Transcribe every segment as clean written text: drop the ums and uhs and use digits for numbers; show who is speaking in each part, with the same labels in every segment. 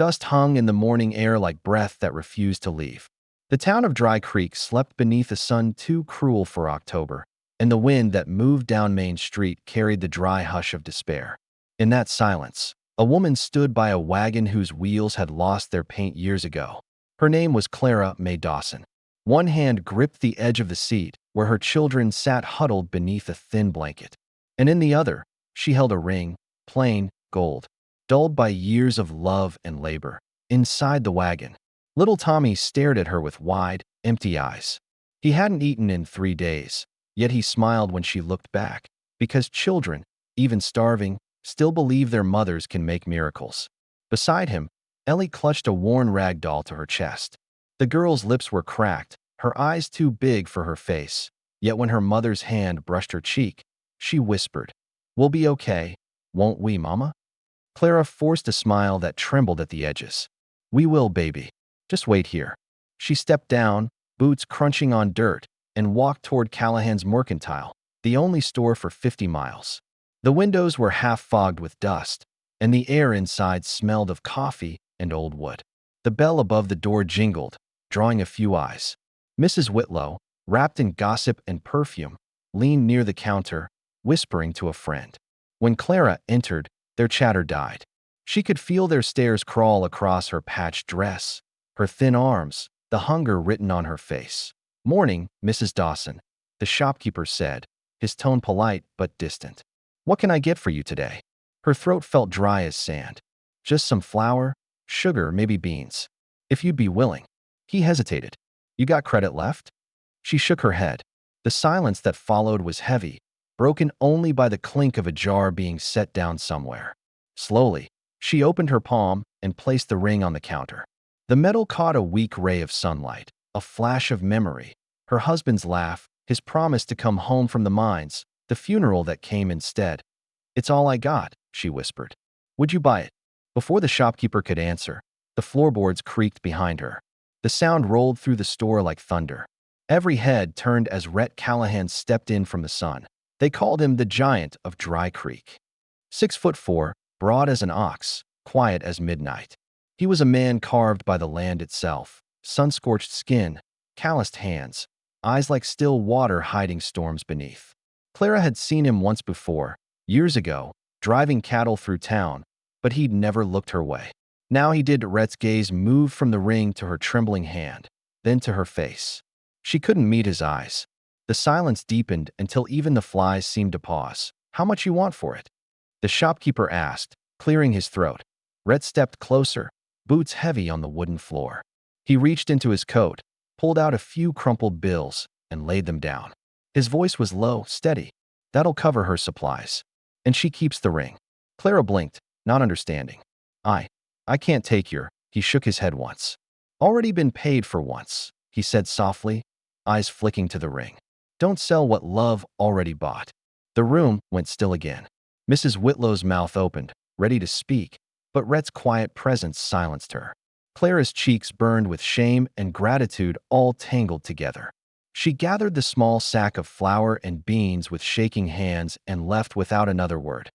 Speaker 1: Dust hung in the morning air like breath that refused to leave. The town of Dry Creek slept beneath a sun too cruel for October, and the wind that moved down Main Street carried the dry hush of despair. In that silence, a woman stood by a wagon whose wheels had lost their paint years ago. Her name was Clara Mae Dawson. One hand gripped the edge of the seat, where her children sat huddled beneath a thin blanket, and in the other, she held a ring, plain gold, dulled by years of love and labor. Inside the wagon, little Tommy stared at her with wide, empty eyes. He hadn't eaten in 3 days, yet he smiled when she looked back, because children, even starving, still believe their mothers can make miracles. Beside him, Ellie clutched a worn rag doll to her chest. The girl's lips were cracked, her eyes too big for her face, yet when her mother's hand brushed her cheek, she whispered, "We'll be okay, won't we, Mama?" Clara forced a smile that trembled at the edges. "We will, baby. Just wait here." She stepped down, boots crunching on dirt, and walked toward Callahan's Mercantile, the only store for 50 miles. The windows were half fogged with dust, and the air inside smelled of coffee and old wood. The bell above the door jingled, drawing a few eyes. Mrs. Whitlow, wrapped in gossip and perfume, leaned near the counter, whispering to a friend. When Clara entered, their chatter died. She could feel their stares crawl across her patched dress, her thin arms, the hunger written on her face. "Morning, Mrs. Dawson," the shopkeeper said, his tone polite but distant. "What can I get for you today?" Her throat felt dry as sand. "Just some flour, sugar, maybe beans. If you'd be willing." He hesitated. "You got credit left?" She shook her head. The silence that followed was heavy, broken only by the clink of a jar being set down somewhere. Slowly, she opened her palm and placed the ring on the counter. The metal caught a weak ray of sunlight, a flash of memory. Her husband's laugh, his promise to come home from the mines, the funeral that came instead. "It's all I got," she whispered. "Would you buy it?" Before the shopkeeper could answer, the floorboards creaked behind her. The sound rolled through the store like thunder. Every head turned as Rhett Callahan stepped in from the sun. They called him the Giant of Dry Creek. 6'4", broad as an ox, quiet as midnight. He was a man carved by the land itself, sun-scorched skin, calloused hands, eyes like still water hiding storms beneath. Clara had seen him once before, years ago, driving cattle through town, but he'd never looked her way. Now he did. Rhett's gaze moved from the ring to her trembling hand, then to her face. She couldn't meet his eyes. The silence deepened until even the flies seemed to pause. "How much you want for it?" the shopkeeper asked, clearing his throat. Rhett stepped closer, boots heavy on the wooden floor. He reached into his coat, pulled out a few crumpled bills, and laid them down. His voice was low, steady. "That'll cover her supplies. And she keeps the ring." Clara blinked, not understanding. I can't take your," he shook his head once. "Already been paid for once," he said softly, eyes flicking to the ring. "Don't sell what love already bought." The room went still again. Mrs. Whitlow's mouth opened, ready to speak, but Rhett's quiet presence silenced her. Clara's cheeks burned with shame and gratitude all tangled together. She gathered the small sack of flour and beans with shaking hands and left without another word.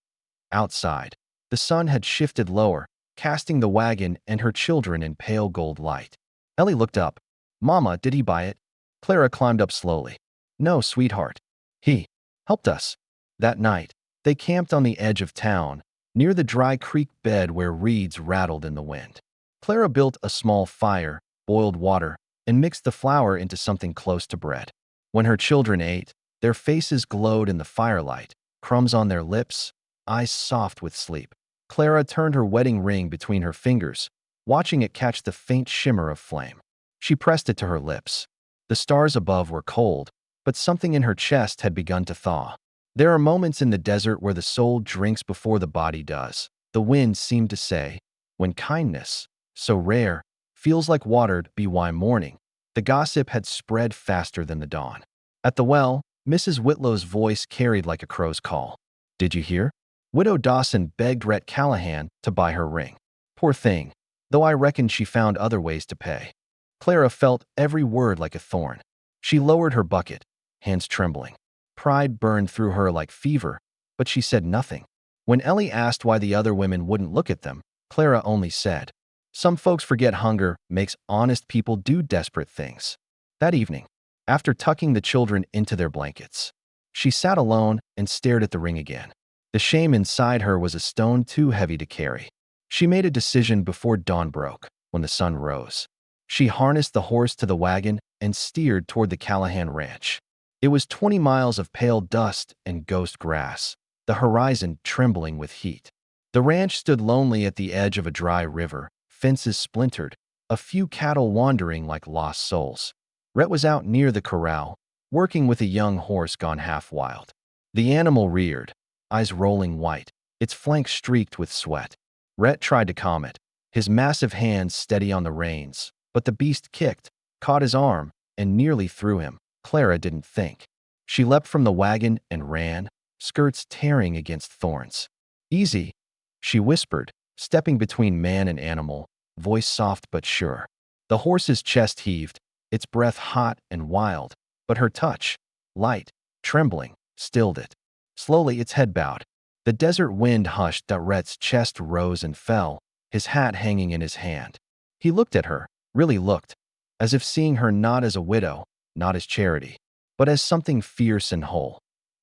Speaker 1: Outside, the sun had shifted lower, casting the wagon and her children in pale gold light. Ellie looked up. "Mama, did he buy it?" Clara climbed up slowly. "No, sweetheart. He helped us." That night, they camped on the edge of town, near the Dry Creek bed where reeds rattled in the wind. Clara built a small fire, boiled water, and mixed the flour into something close to bread. When her children ate, their faces glowed in the firelight, crumbs on their lips, eyes soft with sleep. Clara turned her wedding ring between her fingers, watching it catch the faint shimmer of flame. She pressed it to her lips. The stars above were cold, but something in her chest had begun to thaw. There are moments in the desert where the soul drinks before the body does. The wind seemed to say, when kindness, so rare, feels like watered by morning. The gossip had spread faster than the dawn. At the well, Mrs. Whitlow's voice carried like a crow's call. "Did you hear? Widow Dawson begged Rhett Callahan to buy her ring. Poor thing, though I reckon she found other ways to pay." Clara felt every word like a thorn. She lowered her bucket, hands trembling. Pride burned through her like fever, but she said nothing. When Ellie asked why the other women wouldn't look at them, Clara only said, Some folks forget hunger makes honest people do desperate things. That evening, after tucking the children into their blankets, she sat alone and stared at the ring again. The shame inside her was a stone too heavy to carry. She made a decision before dawn broke, when the sun rose. She harnessed the horse to the wagon and steered toward the Callahan Ranch. It was 20 miles of pale dust and ghost grass, the horizon trembling with heat. The ranch stood lonely at the edge of a dry river, fences splintered, a few cattle wandering like lost souls. Rhett was out near the corral, working with a young horse gone half wild. The animal reared, eyes rolling white, its flanks streaked with sweat. Rhett tried to calm it, his massive hands steady on the reins, but the beast kicked, caught his arm, and nearly threw him. Clara didn't think. She leapt from the wagon and ran, skirts tearing against thorns. "Easy," she whispered, stepping between man and animal, voice soft but sure. The horse's chest heaved, its breath hot and wild, but her touch, light, trembling, stilled it. Slowly its head bowed. The desert wind hushed. Rhett's chest rose and fell, his hat hanging in his hand. He looked at her, really looked, as if seeing her not as a widow, not as charity, but as something fierce and whole.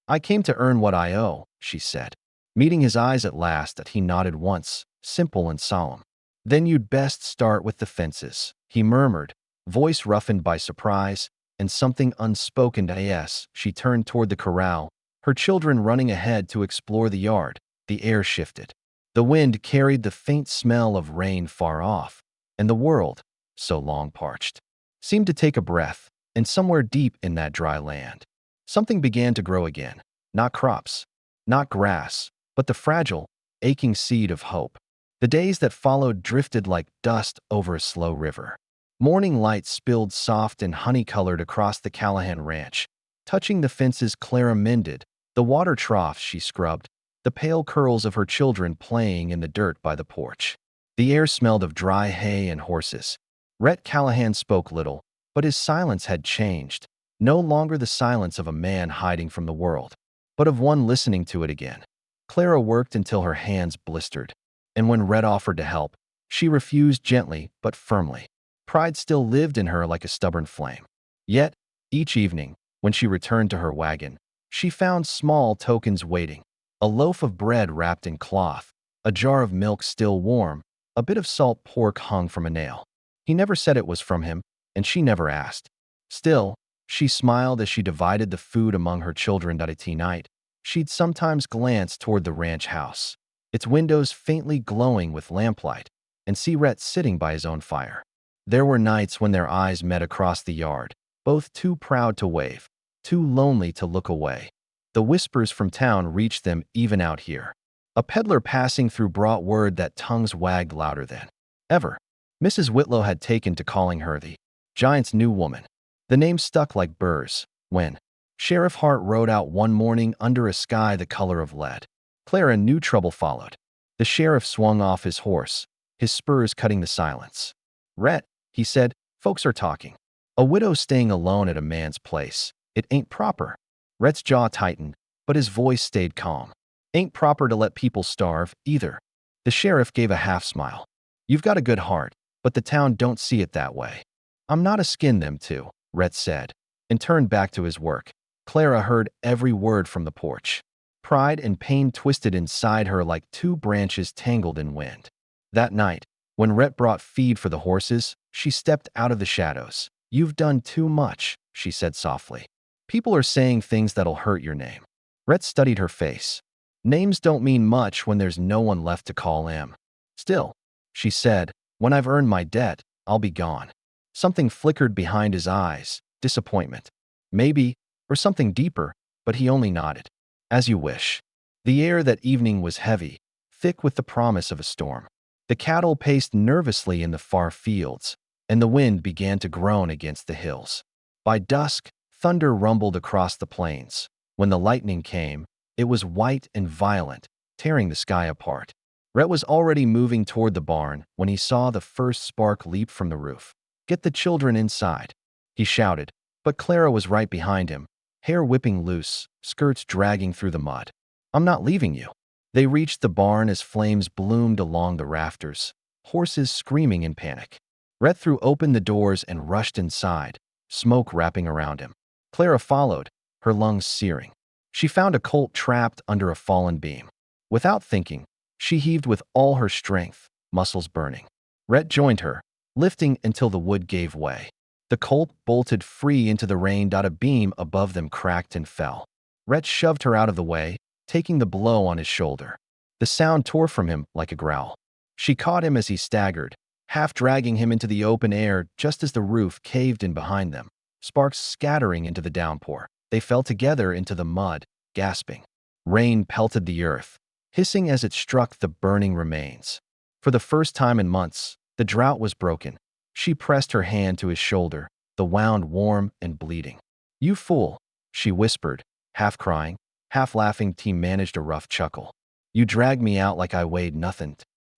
Speaker 1: "I came to earn what I owe," she said. Meeting his eyes at last, he nodded once, simple and solemn. "Then you'd best start with the fences," he murmured, voice roughened by surprise and something unspoken. Yes, she turned toward the corral, her children running ahead to explore the yard. The air shifted. The wind carried the faint smell of rain far off, and the world, so long parched, seemed to take a breath, and somewhere deep in that dry land, something began to grow again. Not crops, not grass, but the fragile, aching seed of hope. The days that followed drifted like dust over a slow river. Morning light spilled soft and honey-colored across the Callahan Ranch, touching the fences Clara mended, the water troughs she scrubbed, the pale curls of her children playing in the dirt by the porch. The air smelled of dry hay and horses. Rhett Callahan spoke little, but his silence had changed, no longer the silence of a man hiding from the world, but of one listening to it again. Clara worked until her hands blistered, and when Rhett offered to help, she refused gently but firmly. Pride still lived in her like a stubborn flame. Yet, each evening, when she returned to her wagon, she found small tokens waiting. A loaf of bread wrapped in cloth, a jar of milk still warm, a bit of salt pork hung from a nail. He never said it was from him, and she never asked. Still, she smiled as she divided the food among her children. At night, she'd sometimes glance toward the ranch house, its windows faintly glowing with lamplight, and see Rhett sitting by his own fire. There were nights when their eyes met across the yard, both too proud to wave, too lonely to look away. The whispers from town reached them even out here. A peddler passing through brought word that tongues wagged louder than ever. Mrs. Whitlow had taken to calling her the Giant's new woman. The name stuck like burrs when Sheriff Hart rode out one morning under a sky the color of lead. Clara knew trouble followed. The sheriff swung off his horse, his spurs cutting the silence. "Rhett," he said, "folks are talking. A widow staying alone at a man's place. It ain't proper." Rhett's jaw tightened, but his voice stayed calm. "Ain't proper to let people starve, either." The sheriff gave a half smile. "You've got a good heart, but the town don't see it that way." "I'm not a skin them too," Rhett said, and turned back to his work. Clara heard every word from the porch. Pride and pain twisted inside her like two branches tangled in wind. That night, when Rhett brought feed for the horses, she stepped out of the shadows. "You've done too much," she said softly. "People are saying things that'll hurt your name." Rhett studied her face. "Names don't mean much when there's no one left to call em." "Still," she said, "when I've earned my debt, I'll be gone." Something flickered behind his eyes, disappointment. Maybe, or something deeper, but he only nodded. "As you wish." The air that evening was heavy, thick with the promise of a storm. The cattle paced nervously in the far fields, and the wind began to groan against the hills. By dusk, thunder rumbled across the plains. When the lightning came, it was white and violent, tearing the sky apart. Rhett was already moving toward the barn when he saw the first spark leap from the roof. "Get the children inside," he shouted, but Clara was right behind him, hair whipping loose, skirts dragging through the mud. "I'm not leaving you." They reached the barn as flames bloomed along the rafters. horses screaming in panic. Rhett threw open the doors and rushed inside, smoke wrapping around him. Clara followed, her lungs searing. She found a colt trapped under a fallen beam. Without thinking, she heaved with all her strength, muscles burning. Rhett joined her, lifting until the wood gave way. The colt bolted free into the rain. A beam above them cracked and fell. Rhett shoved her out of the way, taking the blow on his shoulder. The sound tore from him like a growl. She caught him as he staggered, half dragging him into the open air just as the roof caved in behind them, sparks scattering into the downpour. They fell together into the mud, gasping. Rain pelted the earth, hissing as it struck the burning remains. For the first time in months, the drought was broken. She pressed her hand to his shoulder, the wound warm and bleeding. "You fool," she whispered, half crying, half laughing. He managed a rough chuckle. "You dragged me out like I weighed nothing."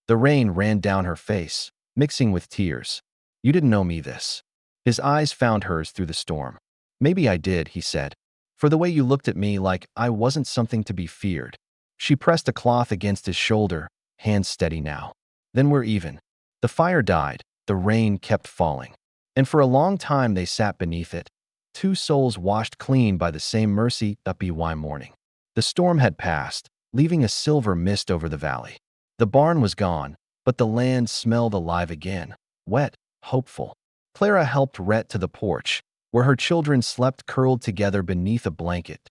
Speaker 1: The rain ran down her face, mixing with tears. "You didn't know me this." His eyes found hers through the storm. "Maybe I did," he said, "for the way you looked at me like I wasn't something to be feared." She pressed a cloth against his shoulder, hands steady now. "Then we're even." The fire died, the rain kept falling. And for a long time they sat beneath it, two souls washed clean by the same mercy. By morning, the storm had passed, leaving a silver mist over the valley. The barn was gone, but the land smelled alive again, wet, hopeful. Clara helped Rhett to the porch, where her children slept curled together beneath a blanket.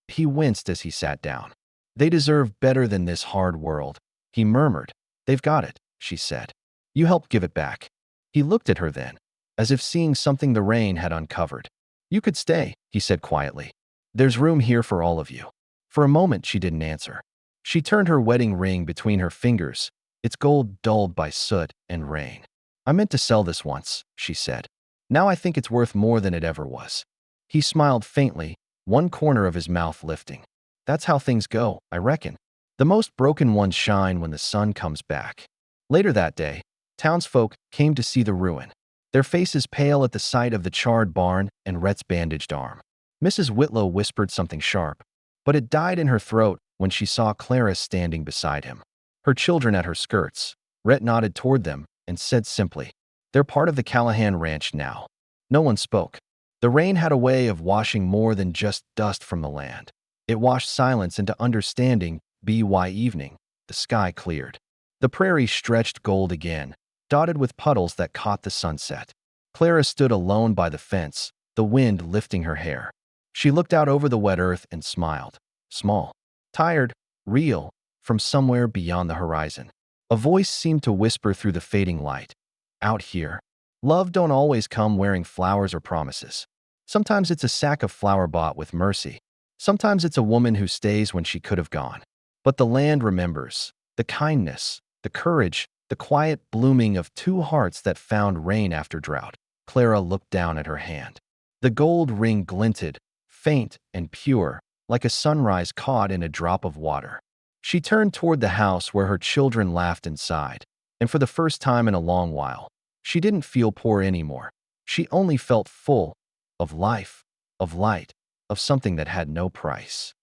Speaker 1: He winced as he sat down. "They deserve better than this hard world," he murmured. "They've got it," she said. "You helped give it back." He looked at her then, as if seeing something the rain had uncovered. "You could stay," he said quietly. "There's room here for all of you." For a moment she didn't answer. She turned her wedding ring between her fingers, its gold dulled by soot and rain. "I meant to sell this once," she said. "Now I think it's worth more than it ever was." He smiled faintly, one corner of his mouth lifting. "That's how things go, I reckon. The most broken ones shine when the sun comes back." Later that day, townsfolk came to see the ruin, their faces pale at the sight of the charred barn and Rhett's bandaged arm. Mrs. Whitlow whispered something sharp, but it died in her throat when she saw Clara standing beside him, her children at her skirts. Rhett nodded toward them and said simply, "They're part of the Callahan ranch now." No one spoke. The rain had a way of washing more than just dust from the land. It washed silence into understanding. By evening, the sky cleared. The prairie stretched gold again, dotted with puddles that caught the sunset. Clara stood alone by the fence, the wind lifting her hair. She looked out over the wet earth and smiled. Small, tired, real, from somewhere beyond the horizon. A voice seemed to whisper through the fading light. "Out here, love don't always come wearing flowers or promises. Sometimes it's a sack of flour bought with mercy. Sometimes it's a woman who stays when she could have gone. But the land remembers, the kindness, the courage, the quiet blooming of two hearts that found rain after drought." Clara looked down at her hand. The gold ring glinted, faint and pure, like a sunrise caught in a drop of water. She turned toward the house where her children laughed inside, and for the first time in a long while, she didn't feel poor anymore. She only felt full of life, of light, of something that had no price.